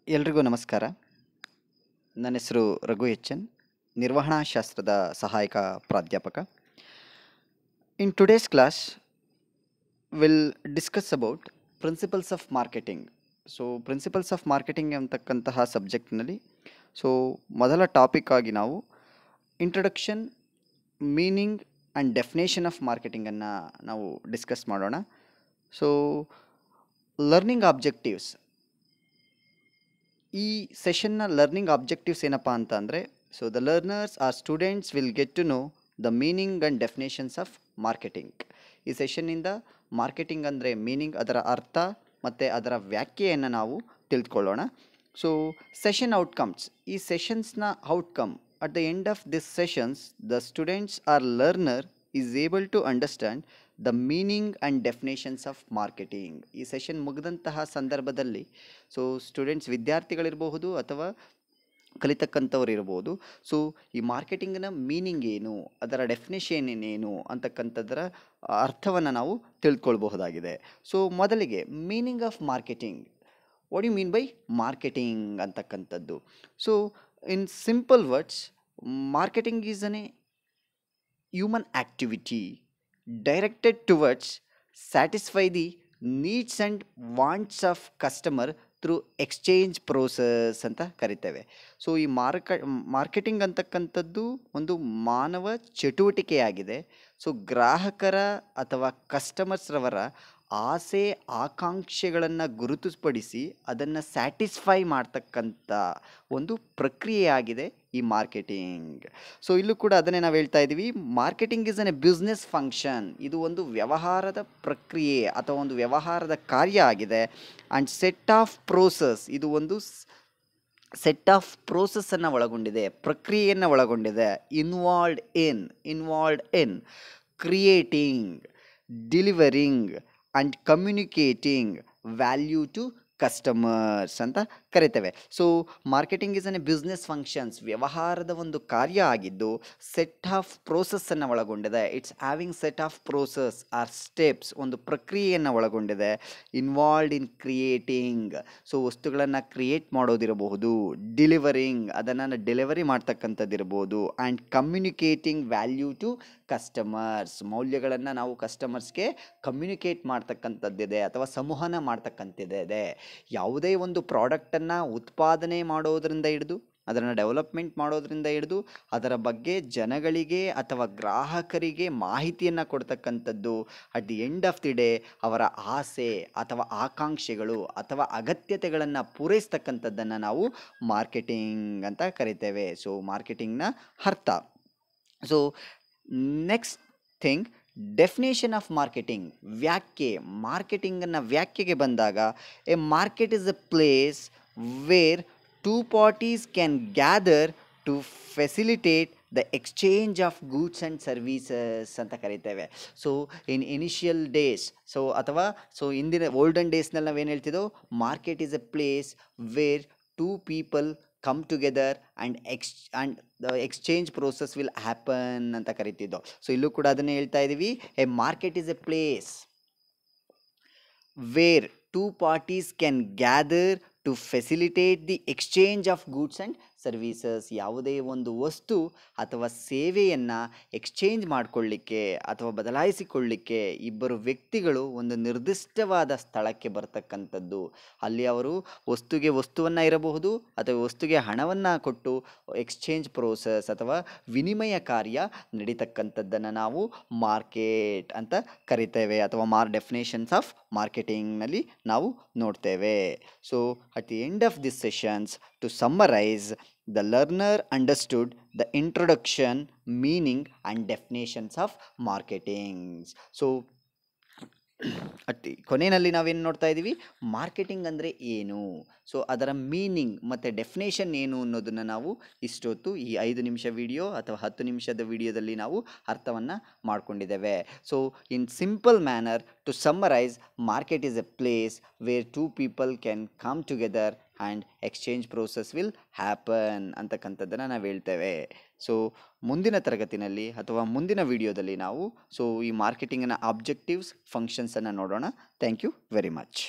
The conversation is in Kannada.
ಎಲ್ರಿಗೂ ನಮಸ್ಕಾರ. ನನ್ನ ಹೆಸರು ರಘು ಎಚ್ ಎನ್, ನಿರ್ವಹಣಾ ಶಾಸ್ತ್ರದ ಸಹಾಯಕ ಪ್ರಾಧ್ಯಾಪಕ. In today's class will discuss about principles of marketing. So principles of marketing ಅಂತಕ್ಕಂತಹ ಸಬ್ಜೆಕ್ಟ್ನಲ್ಲಿ ಮೊದಲ ಟಾಪಿಕ್ ಆಗಿ ನಾವು introduction, meaning and definition of ಮಾರ್ಕೆಟಿಂಗನ್ನು ನಾವು ಡಿಸ್ಕಸ್ ಮಾಡೋಣ. ಸೊ ಲರ್ನಿಂಗ್ ಆಬ್ಜೆಕ್ಟಿವ್ಸ್, ಈ ಸೆಷನ್ನ ಲರ್ನಿಂಗ್ ಆಬ್ಜೆಕ್ಟಿವ್ಸ್ ಏನಪ್ಪ ಅಂತ ಅಂದರೆ, so the learners or students will get to know the meaning and definitions of marketing. ಈ ಸೆಷನ್ನಿಂದ ಮಾರ್ಕೆಟಿಂಗ್ ಅಂದರೆ ಮೀನಿಂಗ್, ಅದರ ಅರ್ಥ ಮತ್ತು ಅದರ ವ್ಯಾಖ್ಯೆಯನ್ನು ನಾವು ತಿಳಿದುಕೊಳ್ಳೋಣ. ಸೊ ಸೆಷನ್ ಔಟ್ಕಮ್ಸ್, ಈ ಸೆಷನ್ಸ್ನ outcome, at the end of this sessions the students are learner is able to understand the meaning and definitions of marketing. ಈ ಸೆಷನ್ ಮುಗಿದಂತಹ ಸಂದರ್ಭದಲ್ಲಿ ಸೊ ಸ್ಟೂಡೆಂಟ್ಸ್, ವಿದ್ಯಾರ್ಥಿಗಳಿರಬಹುದು ಅಥವಾ ಕಲಿತಕ್ಕಂಥವ್ರು ಇರ್ಬೋದು, ಸೊ ಈ ಮಾರ್ಕೆಟಿಂಗ್ನ ಮೀನಿಂಗ್ ಏನು, ಅದರ ಡೆಫಿನೇಷನ್ ಏನು ಅಂತಕ್ಕಂಥದ್ದರ ಅರ್ಥವನ್ನು ನಾವು ತಿಳ್ಕೊಳ್ಬಹುದಾಗಿದೆ. ಸೊ ಮೊದಲಿಗೆ meaning of marketing. What you mean by marketing ಅಂತಕ್ಕಂಥದ್ದು? So in simple words, marketing is an human activity directed towards satisfy the needs and wants of customer through exchange process ಅಂತ ಕರಿತೇವೆ. ಸೊ ಈ ಮಾರ್ಕೆಟಿಂಗ್ ಅಂತಕ್ಕಂಥದ್ದು ಒಂದು ಮಾನವ ಚಟುವಟಿಕೆಯಾಗಿದೆ. ಸೊ ಗ್ರಾಹಕರ ಅಥವಾ ಕಸ್ಟಮರ್ಸ್ರವರ ಆಸೆ ಆಕಾಂಕ್ಷೆಗಳನ್ನು ಗುರುತುಪಡಿಸಿ ಅದನ್ನು ಸ್ಯಾಟಿಸ್ಫೈ ಮಾಡ್ತಕ್ಕಂಥ ಒಂದು ಪ್ರಕ್ರಿಯೆಯಾಗಿದೆ ಈ ಮಾರ್ಕೆಟಿಂಗ್. ಸೊ ಇಲ್ಲೂ ಕೂಡ ಅದನ್ನೇ ನಾವು ಹೇಳ್ತಾ ಇದ್ದೀವಿ, marketing is A business function. ಇದು ಒಂದು ವ್ಯವಹಾರದ ಪ್ರಕ್ರಿಯೆ ಅಥವಾ ಒಂದು ವ್ಯವಹಾರದ ಕಾರ್ಯ ಆಗಿದೆ. ಆ್ಯಂಡ್ ಸೆಟ್ ಆಫ್ ಪ್ರೋಸೆಸ್, ಇದು ಒಂದು ಸೆಟ್ ಆಫ್ ಪ್ರೋಸೆಸ್ಸನ್ನು ಒಳಗೊಂಡಿದೆ, ಪ್ರಕ್ರಿಯೆಯನ್ನು ಒಳಗೊಂಡಿದೆ. Involved in creating, delivering and communicating value to customers ಅಂತ ಕರಿತೇವೆ. So marketing is an business functions, ವ್ಯವಹಾರದ ಒಂದು ಕಾರ್ಯ ಆಗಿದ್ದು ಸೆಟ್ ಆಫ್ ಪ್ರೋಸೆಸ್ಸನ್ನು ಒಳಗೊಂಡಿದೆ. It's having set of process or steps, ಒಂದು ಪ್ರಕ್ರಿಯೆಯನ್ನು ಒಳಗೊಂಡಿದೆ. ಇನ್ವಾಲ್ವ್ಡ್ ಇನ್ ಕ್ರಿಯೇಟಿಂಗ್, ಸೊ ವಸ್ತುಗಳನ್ನು ಕ್ರಿಯೇಟ್ ಮಾಡೋದಿರಬಹುದು, ಡಿಲಿವರಿಂಗ್, ಅದನ್ನು ಡೆಲಿವರಿ ಮಾಡ್ತಕ್ಕಂಥದ್ದಿರ್ಬೋದು, and communicating value to customers, ಮೌಲ್ಯಗಳನ್ನು ನಾವು ಕಸ್ಟಮರ್ಸ್ಗೆ ಕಮ್ಯುನಿಕೇಟ್ ಮಾಡ್ತಕ್ಕಂಥದ್ದಿದೆ ಅಥವಾ ಸಂವಹನ ಮಾಡ್ತಕ್ಕಂಥದ್ದಿದೆ. ಯಾವುದೇ ಒಂದು ಪ್ರಾಡಕ್ಟನ್ನು ಉತ್ಪಾದನೆ ಮಾಡೋದರಿಂದ ಹಿಡಿದು ಅದನ್ನು ಡೆವಲಪ್ಮೆಂಟ್ ಮಾಡೋದರಿಂದ ಹಿಡಿದು ಅದರ ಬಗ್ಗೆ ಜನಗಳಿಗೆ ಅಥವಾ ಗ್ರಾಹಕರಿಗೆ ಮಾಹಿತಿಯನ್ನು ಕೊಡ್ತಕ್ಕಂಥದ್ದು, at the end of the day ಅವರ ಆಸೆ ಅಥವಾ ಆಕಾಂಕ್ಷೆಗಳು ಅಥವಾ ಅಗತ್ಯತೆಗಳನ್ನು ಪೂರೈಸ್ತಕ್ಕಂಥದ್ದನ್ನು ನಾವು ಮಾರ್ಕೆಟಿಂಗ್ ಅಂತ ಕರಿತೇವೆ. ಸೊ ಮಾರ್ಕೆಟಿಂಗ್ನ ಅರ್ಥ. So next thing, definition of marketing, ವ್ಯಾಖ್ಯೆ. ಮಾರ್ಕೆಟಿಂಗನ್ನು ವ್ಯಾಖ್ಯೆಗೆ ಬಂದಾಗ, a market is a place where two parties can gather to facilitate the exchange of goods and services ಅಂತ ಕರಿತೇವೆ. So in initial days, so ಇಂದಿನ ಓಲ್ಡನ್ ಡೇಸ್ನಲ್ಲಿ ನಾವೇನು ಹೇಳ್ತಿದ್ದೋ, market is a place where two people come together and the exchange process will happen ಅಂತ ಕರಿತಿದ್ದೋ. ಸೊ ಇಲ್ಲೂ ಕೂಡ ಅದನ್ನೇ ಹೇಳ್ತಾ ಇದ್ದೀವಿ, a market is a place where two parties can gather to facilitate the exchange of goods and services. ಯಾವುದೇ ಒಂದು ವಸ್ತು ಅಥವಾ ಸೇವೆಯನ್ನು ಎಕ್ಸ್ಚೇಂಜ್ ಮಾಡಿಕೊಳ್ಳಿಕ್ಕೆ ಅಥವಾ ಬದಲಾಯಿಸಿಕೊಳ್ಳಿಕ್ಕೆ ಇಬ್ಬರು ವ್ಯಕ್ತಿಗಳು ಒಂದು ನಿರ್ದಿಷ್ಟವಾದ ಸ್ಥಳಕ್ಕೆ ಬರ್ತಕ್ಕಂಥದ್ದು. ಅಲ್ಲಿ ಅವರು ವಸ್ತುಗೆ ವಸ್ತುವನ್ನು ಇರಬಹುದು ಅಥವಾ ವಸ್ತುಗೆ ಹಣವನ್ನು ಕೊಟ್ಟು ಎಕ್ಸ್ಚೇಂಜ್ ಪ್ರೋಸೆಸ್ ಅಥವಾ ವಿನಿಮಯ ಕಾರ್ಯ ನಡೀತಕ್ಕಂಥದ್ದನ್ನು ನಾವು ಮಾರ್ಕೆಟ್ ಅಂತ ಕರಿತೇವೆ ಅಥವಾ ಡೆಫಿನೇಷನ್ಸ್ ಆಫ್ ಮಾರ್ಕೆಟಿಂಗ್ನಲ್ಲಿ ನಾವು ನೋಡ್ತೇವೆ. So at the end of this sessions, to summarize, the learner understood the introduction, meaning and definitions of marketing. So ಕೊನೆಯಲ್ಲಿ ನಾವೇನು ನೋಡ್ತಾ ಇದ್ದೀವಿ, ಮಾರ್ಕೆಟಿಂಗ್ ಅಂದರೆ ಏನು, ಸೊ ಅದರ ಮೀನಿಂಗ್ ಮತ್ತು ಡೆಫಿನೇಷನ್ ಏನು ಅನ್ನೋದನ್ನು ನಾವು ಇಷ್ಟೊತ್ತು ಈ 5 ನಿಮಿಷ ವಿಡಿಯೋ ಅಥವಾ 10 ನಿಮಿಷದ ವಿಡಿಯೋದಲ್ಲಿ ನಾವು ಅರ್ಥವನ್ನು ಮಾಡ್ಕೊಂಡಿದ್ದೇವೆ. So in simple manner, to summarize, market is a place where two people can come together and exchange process will happen ಅಂತಕ್ಕಂಥದ್ದನ್ನು ನಾವು ಹೇಳ್ತೇವೆ. ಸೊ ಮುಂದಿನ ತರಗತಿನಲ್ಲಿ ಅಥವಾ ಮುಂದಿನ ವಿಡಿಯೋದಲ್ಲಿ ನಾವು ಈ ಮಾರ್ಕೆಟಿಂಗಿನ ಆಬ್ಜೆಕ್ಟಿವ್ಸ್, ಫಂಕ್ಷನ್ಸನ್ನು ನೋಡೋಣ. Thank you very much.